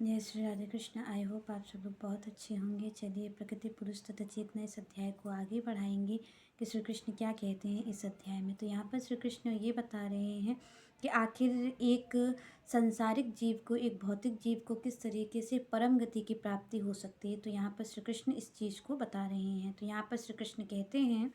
जय Shri Radhe Krishna. I hope आप सब लोग बहुत अच्छे होंगे। चलिए प्रकृति पुरुष तथा चेतना इस अध्याय को आगे बढ़ाएंगे कि श्री कृष्ण क्या कहते हैं इस अध्याय में। तो यहाँ पर श्री कृष्ण ये बता रहे हैं कि आखिर एक संसारिक जीव को, एक भौतिक जीव को किस तरीके से परम गति की प्राप्ति हो सकती है। तो यहाँ पर श्री कृष्ण इस चीज़ को बता रहे हैं। तो यहाँ पर श्री कृष्ण कहते हैं,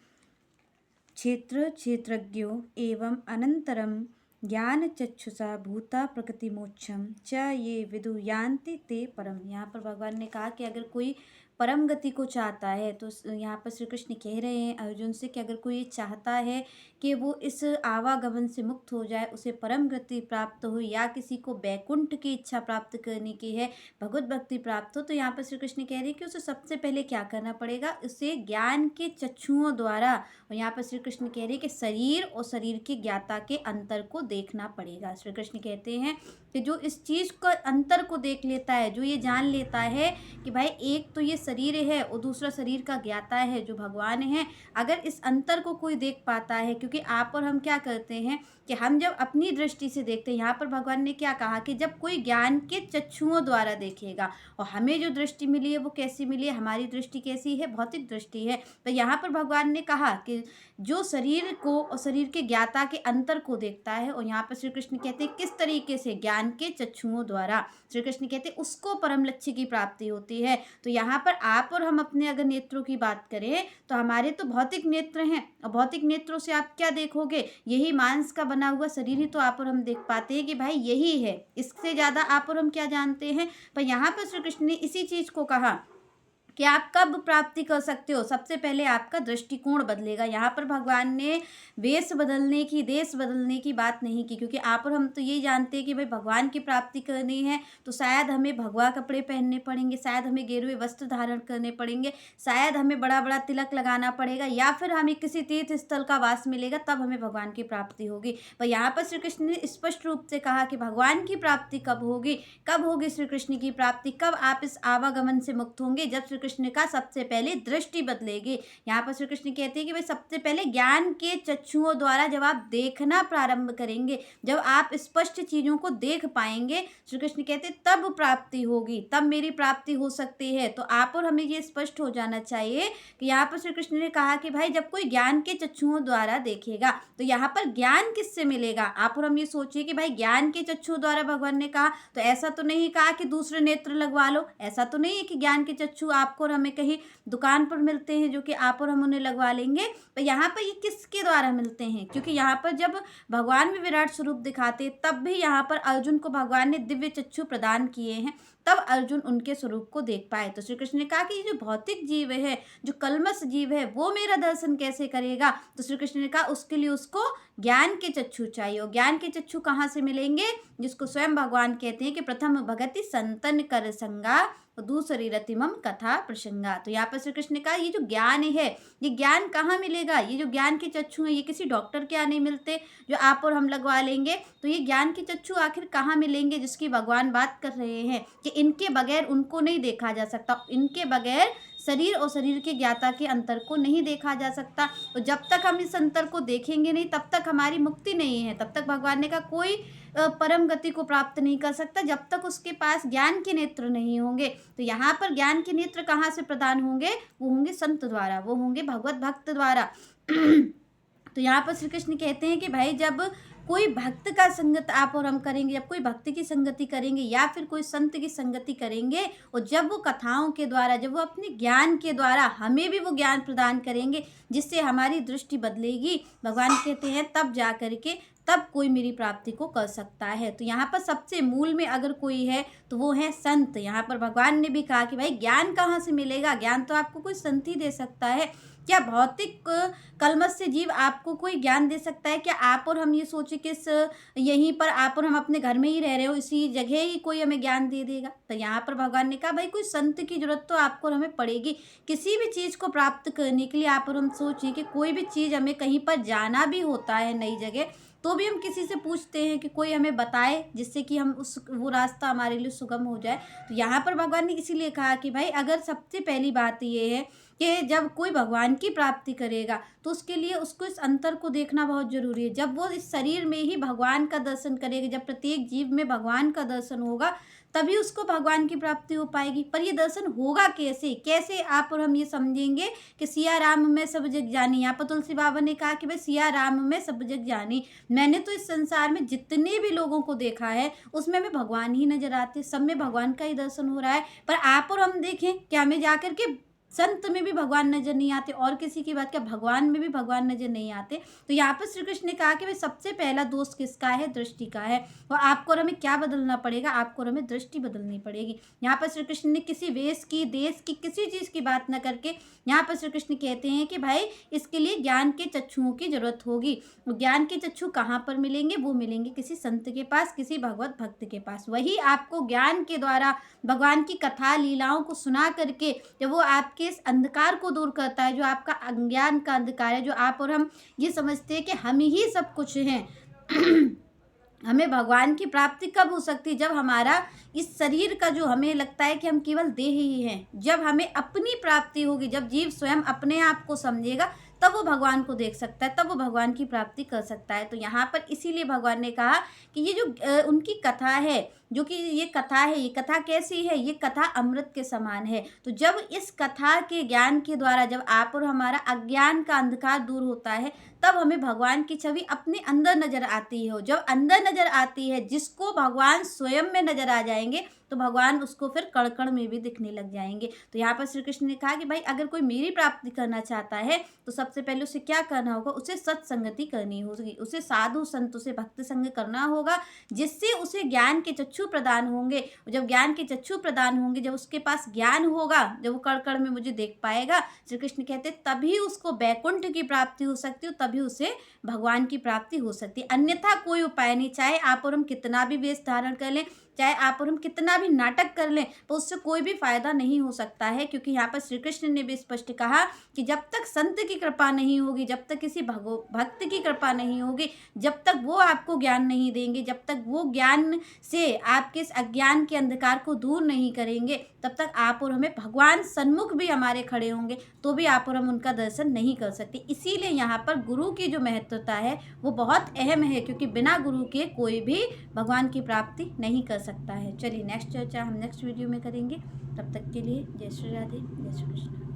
क्षेत्र क्षेत्रज्ञो एवं अनंतरम ज्ञान चक्षुषा भूता प्रकृति मोक्षम च ये विदु यान्ति ते परम। यहाँ पर भगवान ने कहा कि अगर कोई परम गति को चाहता है तो यहाँ पर श्री कृष्ण कह रहे हैं अर्जुन से कि अगर कोई चाहता है कि वो इस आवागमन से मुक्त हो जाए, उसे परम गति प्राप्त हो, या किसी को वैकुंठ की इच्छा प्राप्त करने की है, भगवत भक्ति प्राप्त हो, तो यहाँ पर श्री कृष्ण कह रहे हैं कि उसे सबसे पहले क्या करना पड़ेगा, उसे ज्ञान के चक्षुओं द्वारा, और यहाँ पर श्री कृष्ण कह रहे हैं कि शरीर और शरीर के ज्ञाता के अंतर को देखना पड़ेगा। श्री कृष्ण कहते हैं कि जो इस चीज़ का अंतर को देख लेता है, जो ये जान लेता है कि भाई एक तो ये शरीर है और दूसरा शरीर का ज्ञाता है जो भगवान है, अगर इस अंतर को कोई देख पाता है, क्योंकि आप और हम क्या करते हैं कि हम जब अपनी दृष्टि से देखते हैं, यहाँ पर भगवान ने क्या कहा कि जब कोई ज्ञान के चक्षुओं द्वारा देखेगा, और हमें जो दृष्टि मिली है वो कैसी मिली है, हमारी दृष्टि कैसी है, भौतिक दृष्टि है। तो यहाँ पर भगवान ने कहा कि जो शरीर को और शरीर के ज्ञाता के अंतर को देखता है, और यहाँ पर श्री कृष्ण कहते हैं किस तरीके से, ज्ञान के चक्षुओं द्वारा। श्री कृष्ण कहते हैं उसको परम लक्ष्य की प्राप्ति होती है। तो यहाँ पर आप और हम अपने अगर नेत्रों की बात करें तो हमारे तो भौतिक नेत्र हैं, और भौतिक नेत्रों से आप क्या देखोगे, यही मांस का बना हुआ शरीर ही तो आप और हम देख पाते हैं कि भाई यही है, इससे ज़्यादा आप और हम क्या जानते हैं। पर यहाँ पर श्री कृष्ण ने इसी चीज़ को कहा कि आप कब प्राप्ति कर सकते हो, सबसे पहले आपका दृष्टिकोण बदलेगा। यहाँ पर भगवान ने वेश बदलने की, देश बदलने की बात नहीं की, क्योंकि आप और हम तो ये जानते हैं कि भाई भगवान की प्राप्ति करनी है तो शायद हमें भगवा कपड़े पहनने पड़ेंगे, शायद हमें गेरुए वस्त्र धारण करने पड़ेंगे, शायद हमें बड़ा बड़ा तिलक लगाना पड़ेगा, या फिर हमें किसी तीर्थ स्थल का वास मिलेगा, तब हमें भगवान की प्राप्ति होगी। पर यहाँ पर श्री कृष्ण ने स्पष्ट रूप से कहा कि भगवान की प्राप्ति कब होगी, कब होगी श्री कृष्ण की प्राप्ति, कब आप इस आवागमन से मुक्त होंगे, जब श्री कृष्ण का सबसे पहले दृष्टि बदलेगी। यहाँ पर श्री कृष्ण कहते हैं कि भाई सबसे पहले ज्ञान के चक्षुओं द्वारा जब आप देखना प्रारंभ करेंगे, जब आप स्पष्ट चीजों को देख पाएंगे, श्री कृष्ण कहते हैं तब प्राप्ति होगी, तब मेरी प्राप्ति हो सकती है। तो आप और हमें ये स्पष्ट हो जाना चाहिए कि यहाँ पर श्री कृष्ण ने कहा कि भाई जब कोई ज्ञान के चक्षुओं द्वारा देखेगा, तो यहाँ पर ज्ञान किससे मिलेगा। आप और हम ये सोचिए कि भाई ज्ञान के चक्षुओं द्वारा भगवान ने कहा, तो ऐसा तो नहीं कहा कि दूसरे नेत्र लगवा लो, ऐसा तो नहीं है कि ज्ञान के चक्षु आपको और हमें कहीं दुकान पर मिलते हैं जो कि आप और हम उन्हें लगवा लेंगे। पर यहाँ पर ये किसके द्वारा मिलते हैं, क्योंकि यहाँ पर जब भगवान भी विराट स्वरूप दिखाते तब भी यहाँ पर अर्जुन को भगवान ने दिव्य चक्षु प्रदान किए हैं, तब अर्जुन उनके स्वरूप को देख पाए। तो श्री कृष्ण ने कहा कि ये जो भौतिक जीव है, जो कलमश जीव है, वो मेरा दर्शन कैसे करेगा। तो श्री कृष्ण ने कहा उसके लिए उसको ज्ञान के चक्षु चाहिए। और ज्ञान के चक्षु कहाँ से मिलेंगे, जिसको स्वयं भगवान कहते हैं कि प्रथम भगति संतन कर संगा दूसरी रतिमम कथा प्रसंगा। तो यहाँ पर श्री कृष्ण ने कहा ये जो ज्ञान है, ये ज्ञान कहाँ मिलेगा, ये जो ज्ञान के चक्षु हैं ये किसी डॉक्टर के यहाँ नहीं मिलते जो आप और हम लगवा लेंगे। तो ये ज्ञान के चक्षु आखिर कहाँ मिलेंगे, जिसकी भगवान बात कर रहे हैं कि इनके बगैर उनको नहीं देखा जा सकता, इनके बगैर शरीर और शरीर के ज्ञाता के अंतर को नहीं देखा जा सकता। तो जब तक हम इस अंतर को देखेंगे नहीं, तब तक हमारी मुक्ति नहीं है, तब तक भगवान ने कहा कोई परम गति को प्राप्त नहीं कर सकता जब तक उसके पास ज्ञान के नेत्र नहीं होंगे। तो यहाँ पर ज्ञान के नेत्र कहाँ से प्रदान होंगे, वो होंगे संत द्वारा, वो होंगे भगवत भक्त द्वारा। तो यहाँ पर श्री कृष्ण कहते हैं कि भाई जब कोई भक्त का संगत आप और हम करेंगे, जब कोई भक्त की संगति करेंगे या फिर कोई संत की संगति करेंगे, और जब वो कथाओं के द्वारा, जब वो अपने ज्ञान के द्वारा हमें भी वो ज्ञान प्रदान करेंगे जिससे हमारी दृष्टि बदलेगी, भगवान कहते हैं तब जा करके, तब कोई मेरी प्राप्ति को कर सकता है। तो यहाँ पर सबसे मूल में अगर कोई है तो वो है संत। यहाँ पर भगवान ने भी कहा कि भाई ज्ञान कहाँ से मिलेगा, ज्ञान तो आपको कोई संत ही दे सकता है। क्या भौतिक कलमश से जीव आपको कोई ज्ञान दे सकता है? क्या आप और हम ये सोचे कि यहीं पर आप और हम अपने घर में ही रह रहे हो, इसी जगह ही कोई हमें ज्ञान दे देगा? तो यहाँ पर भगवान ने कहा भाई कोई संत की जरूरत तो आपको और हमें पड़ेगी। किसी भी चीज़ को प्राप्त करने के लिए आप और हम सोचिए कि कोई भी चीज़ हमें कहीं पर जाना भी होता है नई जगह, तो भी हम किसी से पूछते हैं कि कोई हमें बताए, जिससे कि हम वो रास्ता हमारे लिए सुगम हो जाए। तो यहाँ पर भगवान ने इसीलिए कहा कि भाई अगर सबसे पहली बात ये है कि जब कोई भगवान की प्राप्ति करेगा तो उसके लिए उसको इस अंतर को देखना बहुत ज़रूरी है। जब वो इस शरीर में ही भगवान का दर्शन करेगा, जब प्रत्येक जीव में भगवान का दर्शन होगा, तभी उसको भगवान की प्राप्ति हो पाएगी। पर ये दर्शन होगा कैसे? कैसे आप और हम ये समझेंगे कि सिया राम में सब जग जानी। यहाँ पर तुलसी बाबा ने कहा कि भाई सिया राम में सब जग जानी। मैंने तो इस संसार में जितने भी लोगों को देखा है उसमें हमें भगवान ही नज़र आते, सब में भगवान का ही दर्शन हो रहा है। पर आप और हम देखें कि हमें जाकर के संत में भी भगवान नजर नहीं आते, और किसी की बात क्या, भगवान में भी भगवान नजर नहीं आते। तो यहाँ पर श्री कृष्ण ने कहा कि भाई सबसे पहला दोष किसका है? दृष्टि का है। और आपको और हमें क्या बदलना पड़ेगा? आपको और हमें दृष्टि बदलनी पड़ेगी। यहाँ पर श्री कृष्ण ने किसी वेश की, देश की, किसी चीज की बात न करके यहाँ पर श्री कृष्ण कहते हैं कि भाई इसके लिए ज्ञान के चक्षुओं की जरूरत होगी। ज्ञान के चक्षु कहाँ पर मिलेंगे? वो मिलेंगे किसी संत के पास, किसी भगवत भक्त के पास। वही आपको ज्ञान के द्वारा भगवान की कथा लीलाओं को सुना करके जब वो आपके इस अंधकार को दूर करता है, जो आपका अज्ञान का अंधकार है, जो आप और हम ये समझते हैं कि हम ही सब कुछ हैं हमें भगवान की प्राप्ति कब हो सकती है? जब हमारा इस शरीर का, जो हमें लगता है कि हम केवल देह ही हैं, जब हमें अपनी प्राप्ति होगी, जब जीव स्वयं अपने आप को समझेगा, तब वो भगवान को देख सकता है, तब वो भगवान की प्राप्ति कर सकता है। तो यहाँ पर इसीलिए भगवान ने कहा कि ये जो उनकी कथा है, जो कि ये कथा है, ये कथा कैसी है? ये कथा अमृत के समान है। तो जब इस कथा के ज्ञान के द्वारा जब आप और हमारा अज्ञान का अंधकार दूर होता है, तब हमें भगवान की छवि अपने अंदर नजर आती है। जब अंदर नजर आती है, जिसको भगवान स्वयं में नजर आ जाएंगे, तो भगवान उसको फिर कण कण में भी दिखने लग जाएंगे। तो यहाँ पर श्री कृष्ण ने कहा कि भाई अगर कोई मेरी प्राप्ति करना चाहता है तो सबसे पहले उसे क्या करना होगा? उसे सत्संगति करनी होगी, उसे साधु संत से भक्त संग करना होगा, जिससे उसे ज्ञान के चक्षु प्रदान होंगे। जब ज्ञान के चक्षु प्रदान होंगे, जब उसके पास ज्ञान होगा, जब वो कण कण में मुझे देख पाएगा, श्री कृष्ण कहते तभी उसको बैकुंठ की प्राप्ति हो सकती है, तभी उसे भगवान की प्राप्ति हो सकती है। अन्यथा कोई उपाय नहीं। चाहे आप और हम कितना भी वेश धारण कर लें, चाहे आप और हम कितना भी नाटक कर लें, तो उससे कोई भी फायदा नहीं हो सकता है। क्योंकि यहाँ पर श्री कृष्ण ने भी स्पष्ट कहा कि जब तक संत की कृपा नहीं होगी, जब तक किसी भक्त की कृपा नहीं होगी, जब तक वो आपको ज्ञान नहीं देंगे, जब तक वो ज्ञान से आपके इस अज्ञान के अंधकार को दूर नहीं करेंगे, तब तक आप और हमें भगवान सन्मुख भी हमारे खड़े होंगे तो भी आप और हम उनका दर्शन नहीं कर सकते। इसीलिए यहाँ पर गुरु की जो महत्वता है वो बहुत अहम है, क्योंकि बिना गुरु के कोई भी भगवान की प्राप्ति नहीं कर सकता है। चलिए नेक्स्ट चर्चा हम नेक्स्ट वीडियो में करेंगे। तब तक के लिए जय श्री राधे, जय श्री कृष्ण।